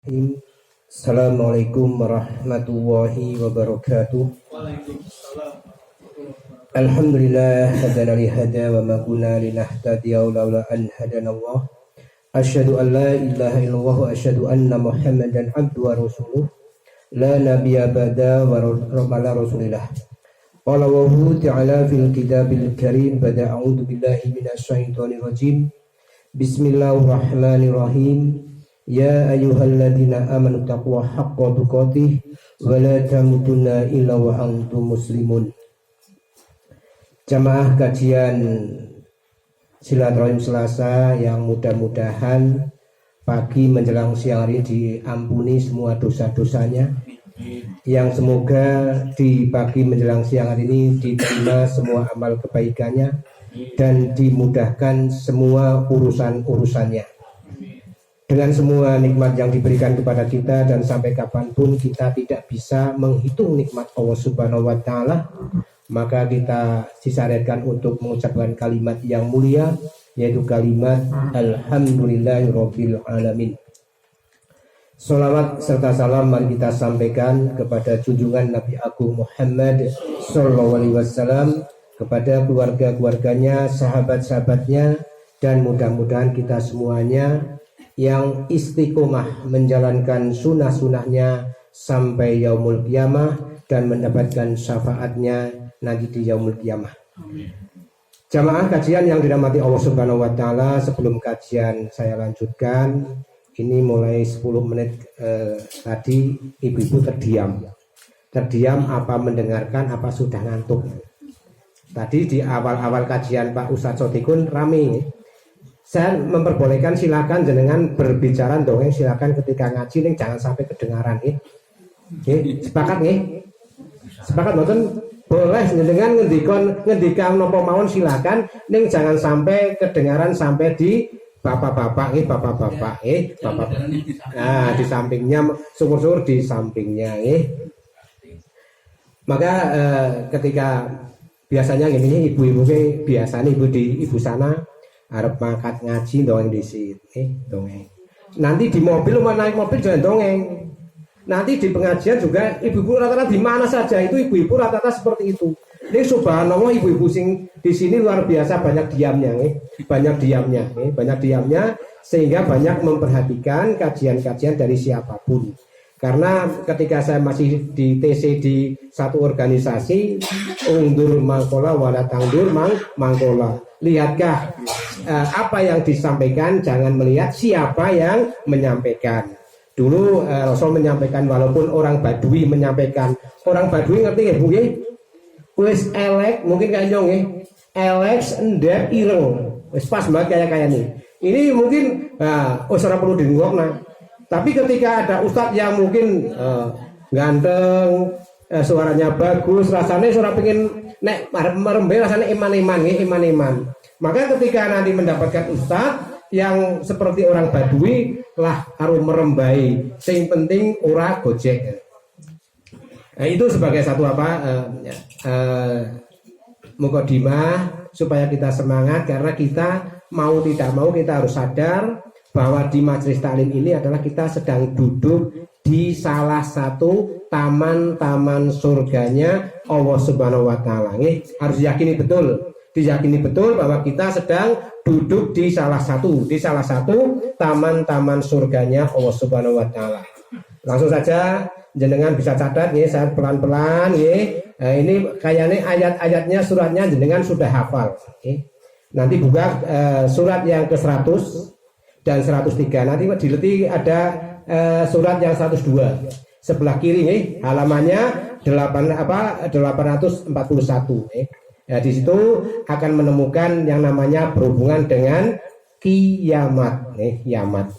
Assalamualaikum warahmatullahi wabarakatuh. Alhamdulillah hadana li hada wa ma kunna linahtadiya laula an hadanallah. Asyhadu an la ilaha illallah wa asyhadu anna Muhammadan abduhu wa rasuluh. La nabiyya ba'da wa la rasulillah. Qala wa ta'ala fil kitabil karim bada a'udzu billahi minasy syaithanir rajim. Bismillahirrahmanirrahim. Ya ayyuhalladzina amanu taqullaha haqqa tuqatih wa la tamutunna illa wa antum muslimun. Jamaah kajian silaturahim Selasa yang mudah-mudahan pagi menjelang siang hari diampuni semua dosa-dosanya, yang semoga di pagi menjelang siang hari ini diterima semua amal kebaikannya dan dimudahkan semua urusan-urusannya. Dengan semua nikmat yang diberikan kepada kita dan sampai kapanpun kita tidak bisa menghitung nikmat Allah Subhanahu wa Ta'ala, maka kita disyariatkan untuk mengucapkan kalimat yang mulia, yaitu kalimat Alhamdulillahirabbil alamin. Salawat serta salam mari kita sampaikan kepada junjungan Nabi Agung Muhammad sallallahu alaihi wasallam, kepada keluarga-keluarganya, sahabat-sahabatnya, dan mudah-mudahan kita semuanya yang istiqomah menjalankan sunnah-sunnahnya sampai yaumul qiyamah dan mendapatkan syafaatnya nanti di yaumul qiyamah. Jamaah kajian yang dirahmati Allah Subhanahu wa Ta'ala, sebelum kajian saya lanjutkan, ini mulai 10 menit tadi ibu-ibu terdiam apa mendengarkan apa sudah ngantuk. Tadi di awal-awal kajian Pak Ustadz Sotikun rame. Saya memperbolehkan, silakan jenengan berbicara dongeng, silakan ketika ngaji nih jangan sampai kedengaran sepakat sepakat mboten? Boleh jenengan ngendikan napa mawon silakan, ning jangan sampai kedengaran sampai di bapak-bapak bapak-bapak nah di sampingnya, syukur-syukur di sampingnya Maka ketika biasanya ini ibu-ibu biasanya ibu sana arep mangkat ngaji dongeng disit dongeng. Nanti di mobil naik mobil jangan dongeng. Nanti di pengajian juga ibu-ibu rata-rata di mana saja itu ibu-ibu rata-rata seperti itu. Ini subhanallah ibu-ibu sing di sini luar biasa banyak diamnya banyak diamnya sehingga banyak memperhatikan kajian-kajian dari siapapun. Karena ketika saya masih di TC di satu organisasi, ungdur mangkola wala tangdur mangkola. Lihatkah apa yang disampaikan, jangan melihat siapa yang menyampaikan. Dulu Rasul menyampaikan, walaupun orang Badui menyampaikan, orang Badui ngerti ya Bu ya? Wis elek mungkin kayak nyong ya, elek endek ireng, wis pas banget kayak nih. Ini mungkin orang perlu didengar. Tapi ketika ada ustadz yang mungkin ganteng, suaranya bagus, rasanya suara pengen nek merembe rasanya iman-iman. Maka ketika nanti mendapatkan ustadz yang seperti orang Badui lah harus merembai, sing penting ora gojek. Itu sebagai satu mukadimah supaya kita semangat, karena kita mau tidak mau kita harus sadar bahwa di majelis taklim ini adalah kita sedang duduk di salah satu taman-taman surganya Allah Subhanahu wa Ta'ala. Harus diyakini betul bahwa kita sedang duduk di salah satu taman-taman surganya Allah Subhanahu wa Ta'ala. Langsung saja jenengan bisa catat saya pelan-pelan ini kayaknya ayat-ayatnya, suratnya jenengan sudah hafal. Nanti buka surat yang ke-100 dan 103. Nanti dileti ada surat yang 102 sebelah kiri halamannya 841. Di situ akan menemukan yang namanya berhubungan dengan kiamat. Kiamat.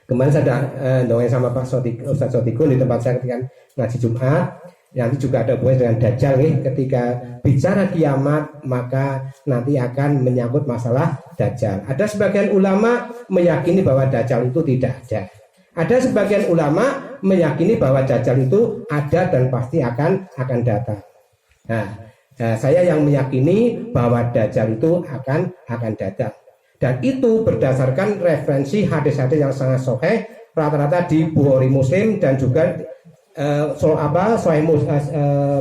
Kemarin saya dongeng sama Pak Ustadz Sotikun di tempat saya ketika ngaji Jumat. Nanti juga ada hubungan dengan Dajjal ketika bicara kiamat, maka nanti akan menyangkut masalah Dajjal. Ada sebagian ulama meyakini bahwa Dajjal itu tidak ada. Ada sebagian ulama meyakini bahwa Dajjal itu ada dan pasti akan datang. Nah, saya yang meyakini bahwa Dajjal itu akan datang. Dan itu berdasarkan referensi hadis-hadis yang sangat sahih rata-rata di Bukhari Muslim dan juga Sahih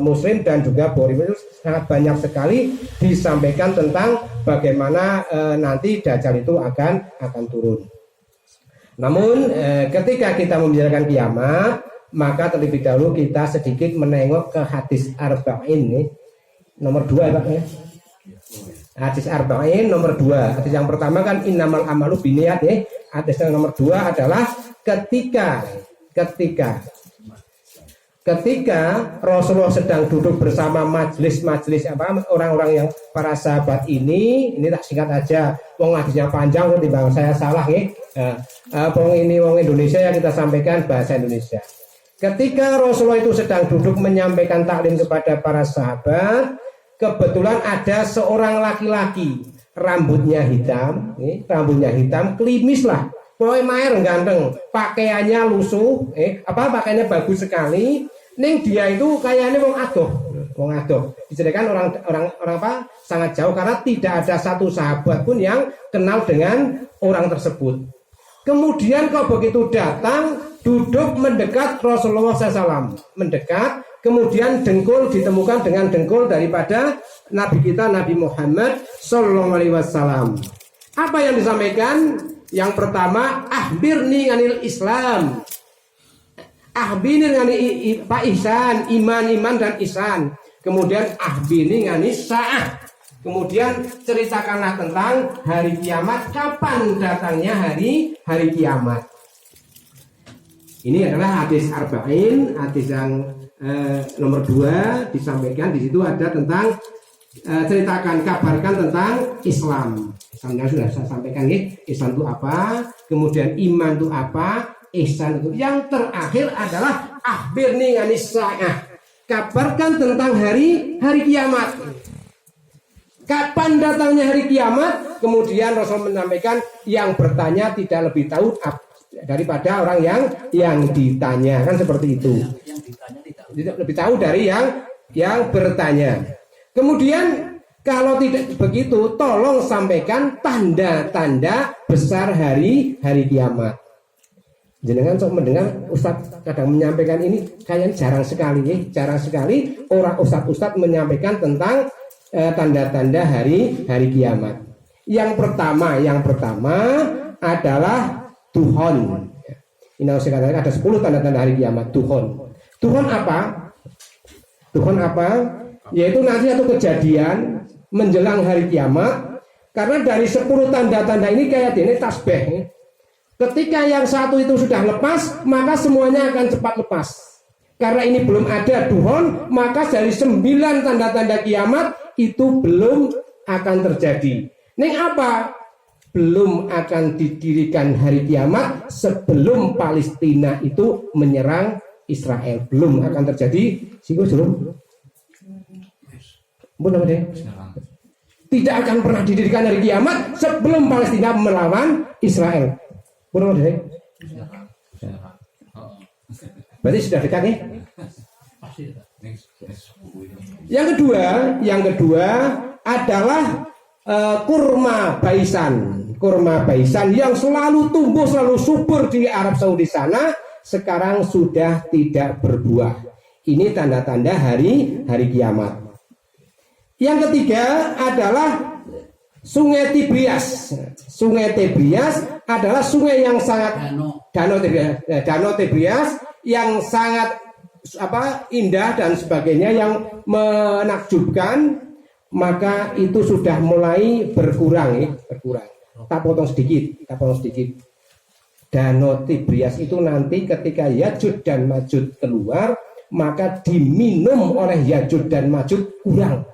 Muslim dan juga Bukhari Muslim sangat banyak sekali disampaikan tentang bagaimana nanti Dajjal itu akan turun. Namun ketika kita membicarakan kiamat, maka terlebih dahulu kita sedikit menengok ke hadis arba'in nih. Nomor 2 Pak ya. Hadis arba'in nomor 2. Hadis yang pertama kan innamal amalu binniyat ya. Hadis yang nomor 2 adalah ketika Rasulullah sedang duduk bersama majelis orang-orang yang para sahabat ini tak singkat aja, wong hadisnya panjang timbang saya salah nih. Wong Indonesia yang kita sampaikan bahasa Indonesia. Ketika Rasulullah itu sedang duduk menyampaikan taklim kepada para sahabat, kebetulan ada seorang laki-laki, rambutnya hitam, klimis lah, pokoknya maer ganteng, pakaiannya lusuh, pakaiannya bagus sekali. Neng dia itu kayaknya wong adoh. Dijadikan orang apa? Sangat jauh karena tidak ada satu sahabat pun yang kenal dengan orang tersebut. Kemudian kok begitu datang, duduk mendekat Rasulullah SAW, mendekat, kemudian dengkul ditemukan dengan dengkul daripada Nabi kita Nabi Muhammad SAW. Apa yang disampaikan? Yang pertama, ahbirni anil Islam. Ahbini ngani Pak ihsan, iman dan ihsan. Kemudian ahbini ngani sa'ah. Kemudian ceritakanlah tentang hari kiamat, kapan datangnya hari kiamat. Ini adalah hadis arba'in, hadis yang nomor 2 disampaikan. Di situ ada tentang ceritakan, kabarkan tentang Islam. Islam yang sudah saya sampaikan ya. Islam itu apa? Kemudian iman itu apa? Ihsan itu. Yang terakhir adalah akhbirni anis sa'ah. Kabarkan tentang hari kiamat. Kapan datangnya hari kiamat? Kemudian Rasul menyampaikan yang bertanya tidak lebih tahu daripada orang yang ditanya, kan seperti itu. Yang ditanya tidak lebih tahu dari yang bertanya. Kemudian kalau tidak begitu, tolong sampaikan tanda-tanda besar hari kiamat. Jenengan sok mendengar Ustadz kadang menyampaikan ini kayaknya jarang sekali orang ustadz menyampaikan tentang tanda-tanda hari kiamat. Yang pertama adalah Tuhon. Ini saya katakan ada 10 tanda-tanda hari kiamat. Tuhon apa? Yaitu nanti satu kejadian menjelang hari kiamat. Karena dari 10 tanda-tanda ini kayak ini tasbih. Ketika yang satu itu sudah lepas, maka semuanya akan cepat lepas. Karena ini belum ada duhon, maka dari 9 tanda-tanda kiamat itu belum akan terjadi. Ning apa? Belum akan didirikan hari kiamat sebelum Palestina itu menyerang Israel. Belum akan terjadi. Tidak akan pernah didirikan hari kiamat sebelum Palestina melawan Israel. Berarti sudah dekat nih. Yang kedua adalah kurma baisan yang selalu tumbuh, selalu subur di Arab Saudi sana, sekarang sudah tidak berbuah. Ini tanda-tanda hari kiamat. Yang ketiga adalah Sungai Tibrias. Sungai Tibrias adalah sungai yang sangat Danau Tibrias yang sangat indah dan sebagainya, yang menakjubkan. Maka itu sudah mulai berkurang. Tak potong sedikit. Danau Tibrias itu nanti ketika Yajud dan Majud keluar, maka diminum oleh Yajud dan Majud kurang.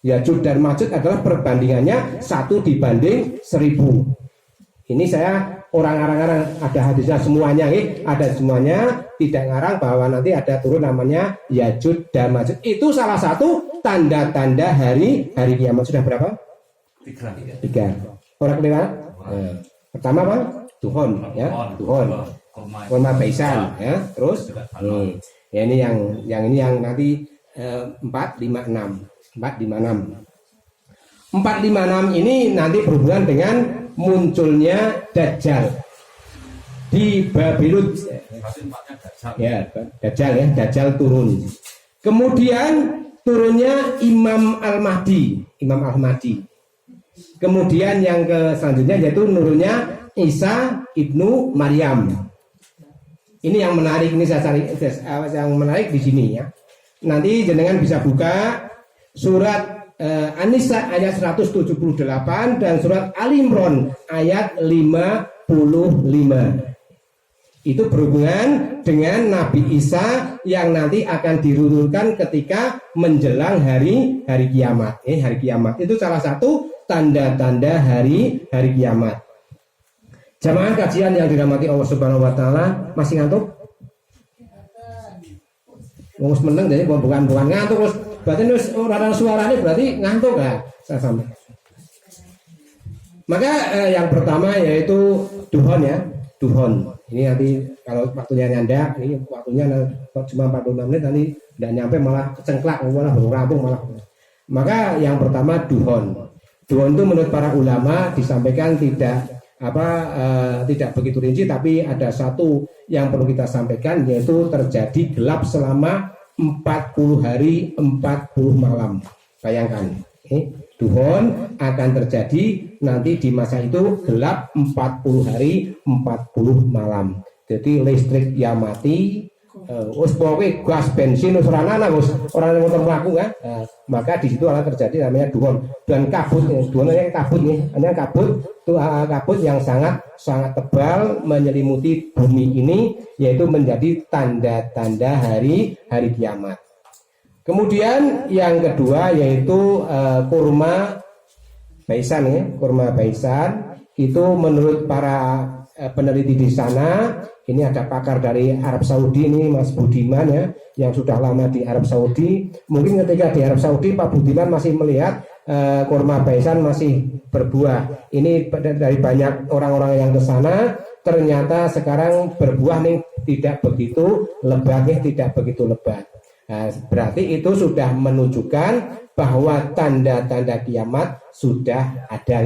Yajud dan Majud adalah perbandingannya 1 dibanding 1000. Ini saya orang-orang ada hadisnya semuanya, ada semuanya, tidak ngarang bahwa nanti ada turun namanya Yajud dan Majud. Itu salah satu tanda-tanda hari kiamat. Sudah berapa? 3. Orang kelihatan? Pertama apa? Tuhon, ya. Tuhon. Kurma baisan, ya. Terus ya ini yang nanti 4, 5, 6. 4, 5, 6 ini nanti berhubungan dengan munculnya Dajjal. di Babilud. Ya, Dajjal turun. Kemudian turunnya Imam Al-Mahdi. Kemudian yang selanjutnya yaitu nurunnya Isa ibnu Maryam. Ini yang menarik, ini saya cari yang menarik di sini ya. Nanti jenengan bisa buka surat An-Nisa ayat 178 dan surat Ali Imran ayat 55. Itu berhubungan dengan Nabi Isa yang nanti akan dirurulkan ketika menjelang hari kiamat. Hari kiamat itu salah satu tanda-tanda hari kiamat. Jamaah kajian yang dirahmati Allah Subhanahu wa taala, masih ngantuk? Wong meneng jadi bukan ngantuk terus. Berarti orang suaranya berarti ngantuk ya. Saya sampai. Maka yang pertama yaitu duhon ya. Duhon. Ini nanti kalau waktunya nyanda, ini waktunya cuma 45 menit nanti tidak nyampe malah kecengklak, malah baru rampung malah. Maka yang pertama duhon. Duhon itu menurut para ulama disampaikan tidak begitu rinci, tapi ada satu yang perlu kita sampaikan yaitu terjadi gelap selama 40 hari 40 malam. Bayangkan, duhon akan terjadi nanti di masa itu gelap 40 hari 40 malam. Jadi listrik ya mati, pokoknya gas bensin orang yang motor melaku kan. Maka di situ akan terjadi namanya duhon dan kabut. Duhonnya kabut nih, hanya kabut itu kabut yang sangat tebal menyelimuti bumi ini, yaitu menjadi tanda-tanda hari kiamat. Kemudian yang kedua yaitu kurma baisan ya, kurma baisan itu menurut para peneliti di sana, ini ada pakar dari Arab Saudi ini Mas Budiman ya, yang sudah lama di Arab Saudi. Mungkin ketika di Arab Saudi Pak Budiman masih melihat kurma baisan masih berbuah. Ini dari banyak orang-orang yang ke sana, ternyata sekarang berbuah nih tidak begitu lebat. Nah, berarti itu sudah menunjukkan bahwa tanda-tanda kiamat sudah ada.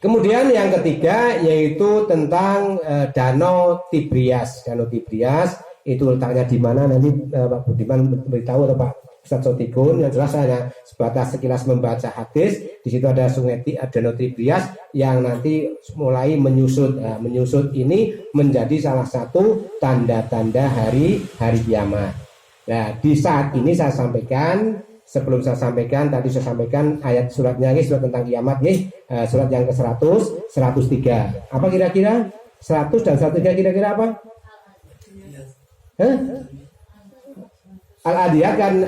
Kemudian yang ketiga yaitu tentang Danau Tibrias. Danau Tibrias itu letaknya di mana nanti Pak Budiman beritahu atau Pak Ustadz Sotikun. Yang jelas hanya sebatas sekilas membaca hadis. Di situ ada sungai Danau Tibrias yang nanti mulai menyusut. Menyusut ini menjadi salah satu tanda-tanda hari kiamat. Nah, di saat ini saya sampaikan. Sebelum saya sampaikan, tadi saya sampaikan ayat suratnya ini, surat tentang kiamat nih, surat yang ke-100, 103. Apa kira-kira? 100 dan 103 kira-kira apa? Al-Adiyat kan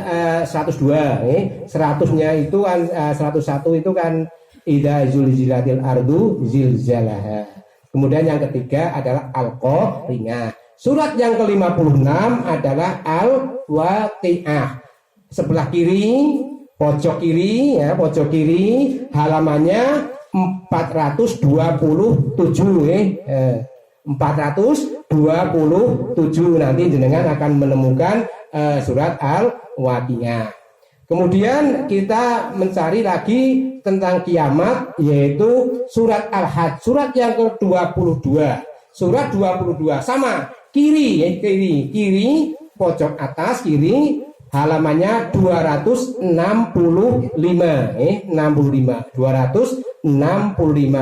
102, 100-nya itu kan 101 itu kan idza zulzilatil ardu zilzalaha. Kemudian yang ketiga adalah Al-Qari'ah. Surat yang ke-56 adalah Al-Waqi'ah. Sebelah kiri, pojok kiri halamannya 427 427 nanti jenengan akan menemukan surat Al-Waqi'ah. Kemudian kita mencari lagi tentang kiamat yaitu surat Al-Hajj, surat yang ke-22. Surat 22 sama kiri pojok atas kiri halamannya 265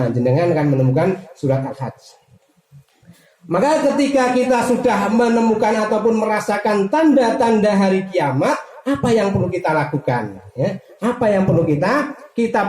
jenengan akan menemukan surat Al-Hajj. Maka ketika kita sudah menemukan ataupun merasakan tanda-tanda hari kiamat, apa yang perlu kita lakukan ya? Apa yang perlu kita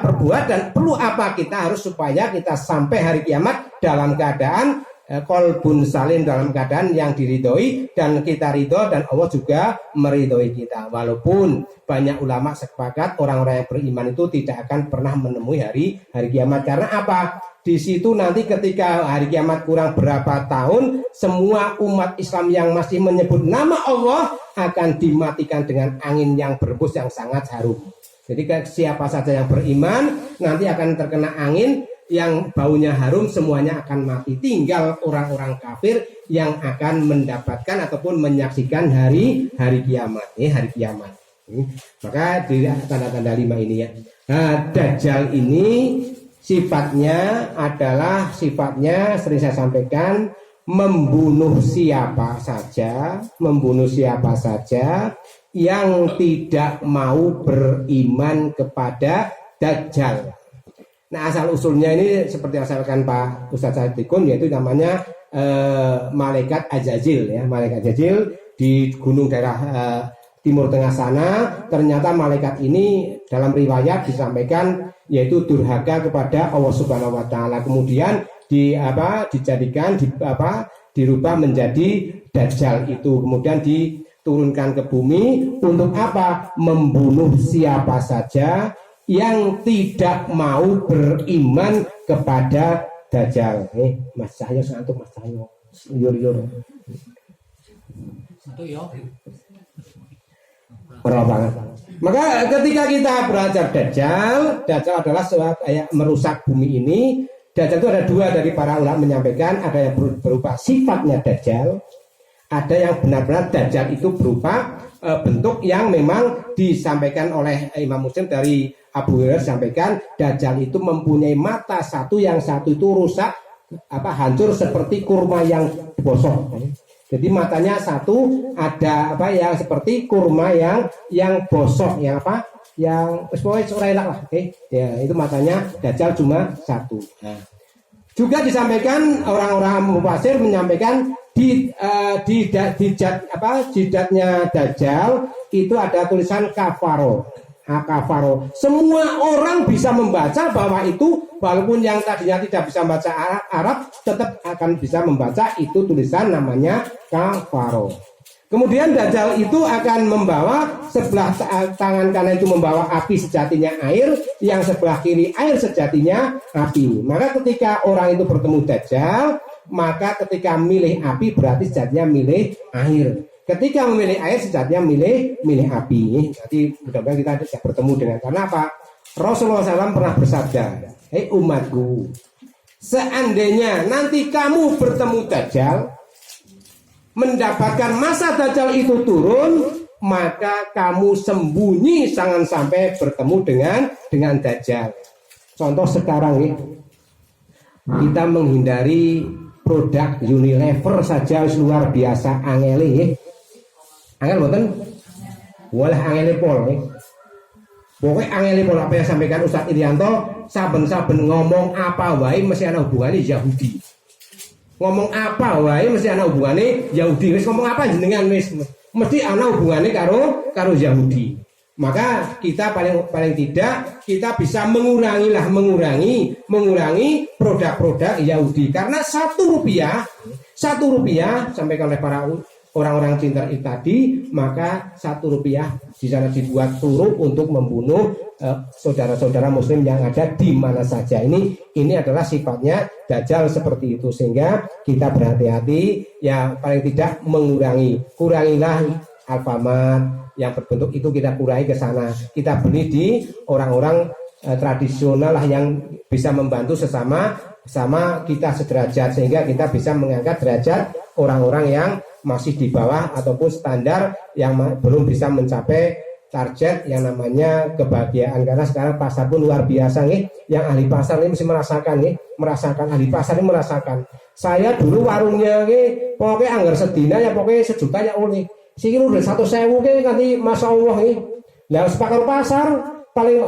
perbuat dan perlu apa kita harus supaya kita sampai hari kiamat dalam keadaan qalbun salim, dalam keadaan yang diridhoi dan kita ridho dan Allah juga meridhoi kita. Walaupun banyak ulama sepakat orang-orang yang beriman itu tidak akan pernah menemui hari kiamat. Karena apa? Di situ nanti ketika hari kiamat kurang berapa tahun, semua umat Islam yang masih menyebut nama Allah akan dimatikan dengan angin yang berembus yang sangat harum. Jadi siapa saja yang beriman nanti akan terkena angin yang baunya harum, semuanya akan mati. Tinggal orang-orang kafir yang akan mendapatkan ataupun menyaksikan hari kiamat. Hari kiamat. Maka di tanda-tanda 5 ini ya. Nah, Dajjal ini Sifatnya sering saya sampaikan membunuh siapa saja yang tidak mau beriman kepada Dajjal. Nah, asal usulnya ini seperti yang disampaikan Pak Ustadz Sadikun, yaitu namanya malaikat Azazil ya, malaikat Azazil di gunung daerah Timur Tengah sana. Ternyata malaikat ini dalam riwayat disampaikan yaitu durhaka kepada Allah Subhanahu wa taala. Kemudian dirubah menjadi Dajjal itu. Kemudian diturunkan ke bumi untuk apa? Membunuh siapa saja yang tidak mau beriman kepada Dajjal. Mas Cahyo santuk Mas Cahyo. Yur. Santuk yo. Maka ketika kita belajar Dajjal adalah suatu yang merusak bumi ini. Dajjal itu ada dua dari para ulama menyampaikan, ada yang berupa sifatnya Dajjal, ada yang benar-benar Dajjal itu berupa bentuk yang memang disampaikan oleh Imam Muslim dari Abu Hurairah sampaikan Dajjal itu mempunyai mata satu, yang satu itu rusak hancur seperti kurma yang bosok. Jadi matanya satu ada yang seperti kurma yang bosok, yang pokoknya lah, ya itu matanya Dajjal cuma satu. Nah, juga disampaikan orang-orang mufasir menyampaikan jidatnya Dajjal itu ada tulisan kafaro. Semua orang bisa membaca bahwa itu, walaupun yang tadinya tidak bisa membaca Arab tetap akan bisa membaca itu tulisan namanya kafaro. Kemudian Dajjal itu akan membawa sebelah tangan kanan itu membawa api sejatinya air, yang sebelah kiri air sejatinya api. Maka ketika orang itu bertemu Dajjal, maka ketika milih api berarti sejatinya milih air. Ketika memilih air sejatinya milih api. Jadi mudah-mudahan kita bisa bertemu dengan, karena apa? Rasulullah SAW pernah bersabda, hei umatku, seandainya nanti kamu bertemu Dajjal, mendapatkan masa Dajjal itu turun, maka kamu sembunyi jangan sampai bertemu dengan Dajjal. Contoh sekarang nih, kita menghindari produk Unilever saja luar biasa angeli. Angel boten? Walah angeli pol. Pokoknya angeli pol apa yang sampaikan Ustadz Irianto, saben-saben ngomong apa wae mesti ana hubungannya Yahudi. Ngomong apa wae mesti ana hubungannya Yahudi. Wis ngomong apa jenengan wis mesti ana hubungannya karo Yahudi. Maka kita paling tidak kita bisa mengurangi produk-produk Yahudi, karena satu rupiah sampaikan oleh para orang-orang cinta itu tadi, maka Rp1 di sana dibuat turun untuk membunuh saudara-saudara muslim yang ada di mana saja. Ini adalah sifatnya Dajjal seperti itu, sehingga kita berhati-hati ya, paling tidak kurangilah Alfamart yang berbentuk itu, kita kurangi ke sana, kita beli di orang-orang tradisional lah yang bisa membantu sesama kita sederajat, sehingga kita bisa mengangkat derajat orang-orang yang masih di bawah ataupun standar yang belum bisa mencapai target yang namanya kebahagiaan. Karena sekarang pasar pun luar biasa nih, yang ahli pasar ini mesti merasakan ahli pasar ini merasakan. Saya dulu warungnya nih pokoknya anggar sedina ya pokoknya sejuta ya oleh sikil udah 100.000 nih nanti masya Allah nih. Lah sepakar pasar paling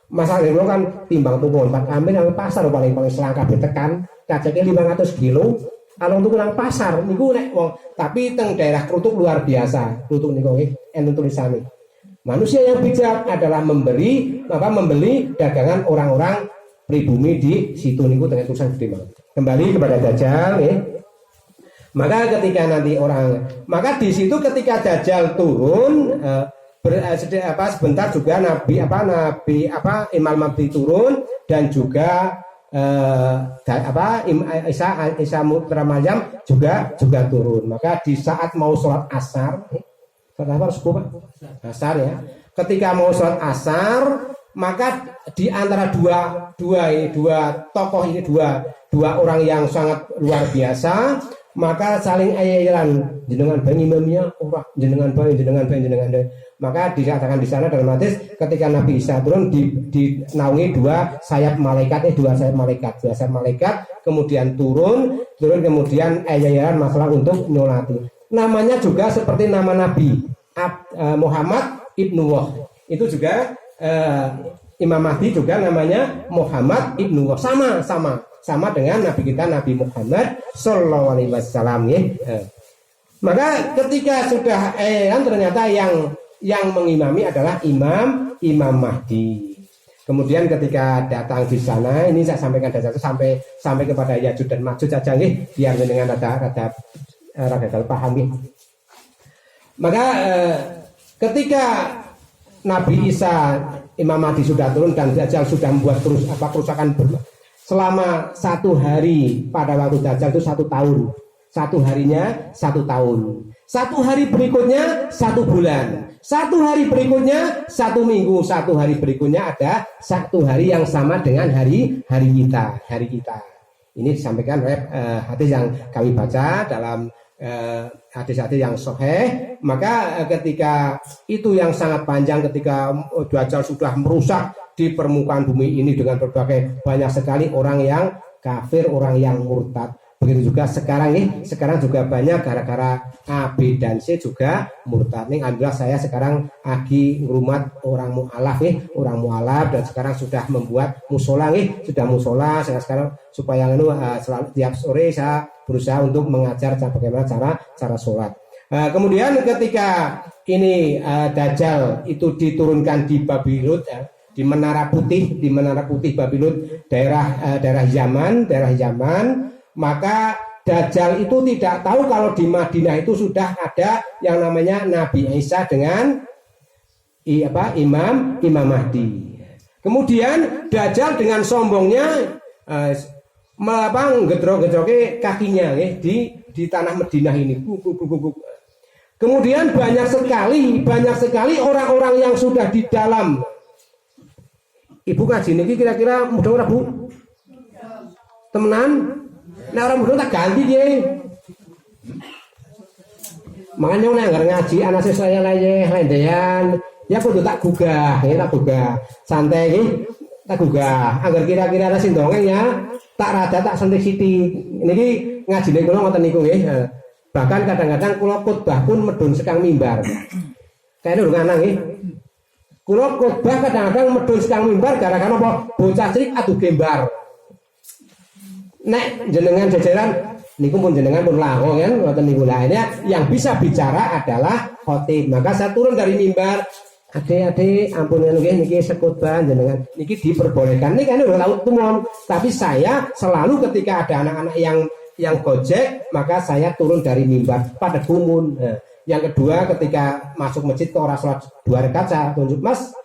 masalah dulu kan timbang tuh 4 ambil yang pasar paling selangkah ditekan kaceknya 500 kilo. Kalau untuk nang pasar niku nek wong, tapi teng daerah Krutuk luar biasa. Krutuk niku enten tulisane. Manusia yang bijak adalah membeli dagangan orang-orang pribumi di situ niku dengan tulisan gede banget. Kembali kepada Dajjal Maka ketika nanti maka di situ ketika Dajjal turun sebentar juga Imam Mahdi turun, dan juga Isa Mutra Maryam juga turun. Maka di saat mau sholat asar, asar ya, ketika mau sholat asar, maka di antara dua tokoh ini, dua orang yang sangat luar biasa, maka saling ayalan jenengan bang imamnya, jenengan bang. Maka dikatakan di sana dalam hadis ketika Nabi Isa turun dinaungi dua sayap malaikat, kemudian turun kemudian ayayan masalah untuk nyolati. Namanya juga seperti nama Nabi Muhammad Ibnu Wah. Itu juga Imam Mahdi juga namanya Muhammad Ibnu Wah. Sama dengan Nabi kita Nabi Muhammad Sallallahu Alaihi Wasallam. Maka ketika sudah ternyata yang mengimami adalah Imam Mahdi. Kemudian ketika datang di sana, ini saya sampaikan dari satu sampai kepada Ya'juj dan Ma'juj saja nih, biar dengan rada paham nih. Maka ketika Nabi Isa Imam Mahdi sudah turun dan Dajjal sudah membuat kerusakan selama 1 hari pada waktu Dajjal itu 1 tahun. 1 harinya 1 tahun. 1 hari berikutnya 1 bulan. 1 hari berikutnya 1 minggu. 1 hari berikutnya ada 1 hari yang sama dengan hari kita. Ini disampaikan oleh hadis yang kami baca dalam hadis-hadis yang sahih. Maka ketika itu yang sangat panjang, ketika Dajjal sudah merusak di permukaan bumi ini dengan berbagai banyak sekali orang yang kafir, orang yang murtad. Begitu juga sekarang juga banyak gara-gara A, B dan C juga murtad. Nih alhamdulillah saya sekarang lagi ngrumat orang mualaf dan sekarang sudah membuat musola saya sekarang supaya selalu tiap sore saya berusaha untuk mengajar bagaimana cara sholat. Kemudian ketika ini Dajjal itu diturunkan di Babilon, di Menara Putih Babilon, daerah Yaman, maka Dajjal itu tidak tahu kalau di Madinah itu sudah ada yang namanya Nabi Isa dengan Imam Mahdi. Kemudian Dajjal dengan sombongnya ngedrok-ngedroke kakinya di tanah Madinah ini. Kemudian banyak sekali orang-orang yang sudah di dalam. Ibu ngaji niki kira-kira mudah ora Bu? Temenan? Nah orang muda tak ganti dia. Makanya orang ngaji anak saya lendean, ya kudu tak gugah, santai tak gugah. Agar kira-kira ada sindongeng ya, tak rada tak sentik siti. Ini ngaji nih kalau ngoten niku nggih. Bahkan kadang-kadang kula khotbah pun medun sekang mimbar. Kayaknya udah nganang nggih. Kula khotbah kadang-kadang medun sekang mimbar gara-gara apa? Bocah cilik adu gembar. Nek jenengan jajaran niku pun jenengan pun lango kan ngoten niku lainnya yang bisa bicara adalah khotib. Maka saya turun dari mimbar, adik-adik ampun niki sekutbah jenengan niki diperbolehkan. Niki kan udah tahu tumon, tapi saya selalu ketika ada anak-anak yang gojek, maka saya turun dari mimbar pada gumun. Yang kedua ketika masuk masjid ke orang sholat 2 rakaat saya tunjuk Mas